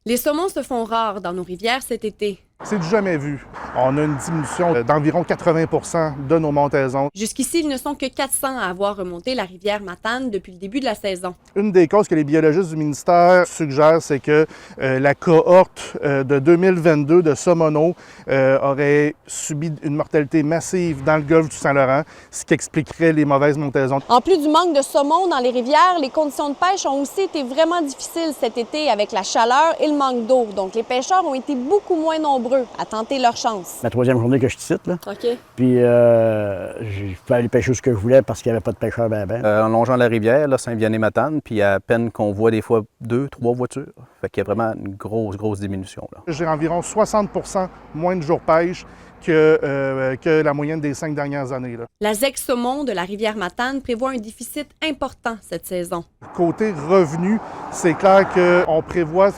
Les saumons se font rares dans nos rivières cet été. C'est du jamais vu. On a une diminution d'environ 80 % de nos montaisons. Jusqu'ici, ils ne sont que 400 à avoir remonté la rivière Matane depuis le début de la saison. Une des causes que les biologistes du ministère suggèrent, c'est que la cohorte de 2022 de saumonaux aurait subi une mortalité massive dans le golfe du Saint-Laurent, ce qui expliquerait les mauvaises montaisons. En plus du manque de saumon dans les rivières, les conditions de pêche ont aussi été vraiment difficiles cet été avec la chaleur et le manque d'eau. Donc, les pêcheurs ont été beaucoup moins nombreux à tenter leur chance. La troisième journée que je cite, là. OK. Puis, je pouvais aller pêcher où ce que je voulais parce qu'il n'y avait pas de pêcheurs ben. En longeant la rivière, là, Saint-Vianney-Matane, puis à peine qu'on voit des fois 2, 3 voitures. Fait qu'il y a vraiment une grosse diminution, là. J'ai environ 60 % moins de jours pêche que la moyenne des 5 dernières années, là. La ZEC Saumon de la rivière Matane prévoit un déficit important cette saison. Côté revenus, c'est clair qu'on prévoit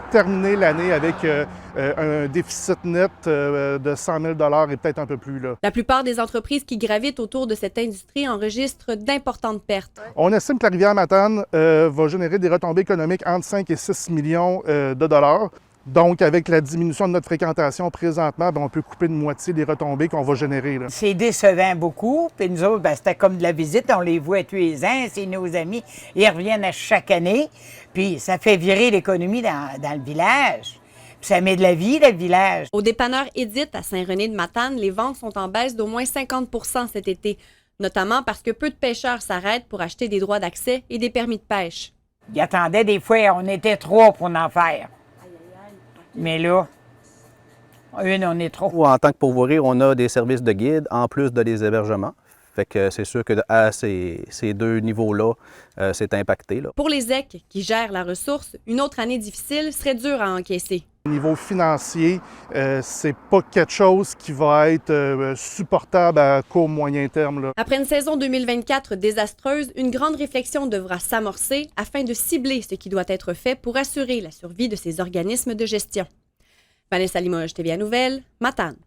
terminer l'année avec un déficit net de 100 000 $ et peut-être un peu plus, là. La plupart des entreprises qui gravitent autour de cette industrie enregistrent d'importantes pertes. On estime que la rivière Matane va générer des retombées économiques entre 5 et 6 millions de dollars. Donc, avec la diminution de notre fréquentation présentement, on peut couper de moitié des retombées qu'on va générer, là. C'est décevant beaucoup. Puis nous autres, c'était comme de la visite. On les voit tous les ans. C'est nos amis. Ils reviennent à chaque année. Puis ça fait virer l'économie dans le village. Puis ça met de la vie dans le village. Au dépanneur Édith à Saint-René-de-Matane, les ventes sont en baisse d'au moins 50 % cet été, notamment parce que peu de pêcheurs s'arrêtent pour acheter des droits d'accès et des permis de pêche. Ils attendaient des fois, on était 3 pour en faire. Mais là, une, on est trop. En tant que pourvoirie, on a des services de guide en plus de des hébergements. Fait que c'est sûr que à ces deux niveaux-là, c'est impacté, là. Pour les ZEC qui gèrent la ressource, une autre année difficile serait dure à encaisser. Au niveau financier, c'est pas quelque chose qui va être supportable à court moyen terme, là. Après une saison 2024 désastreuse, une grande réflexion devra s'amorcer afin de cibler ce qui doit être fait pour assurer la survie de ces organismes de gestion. Vanessa Limoges, TVA Nouvelles, Matane.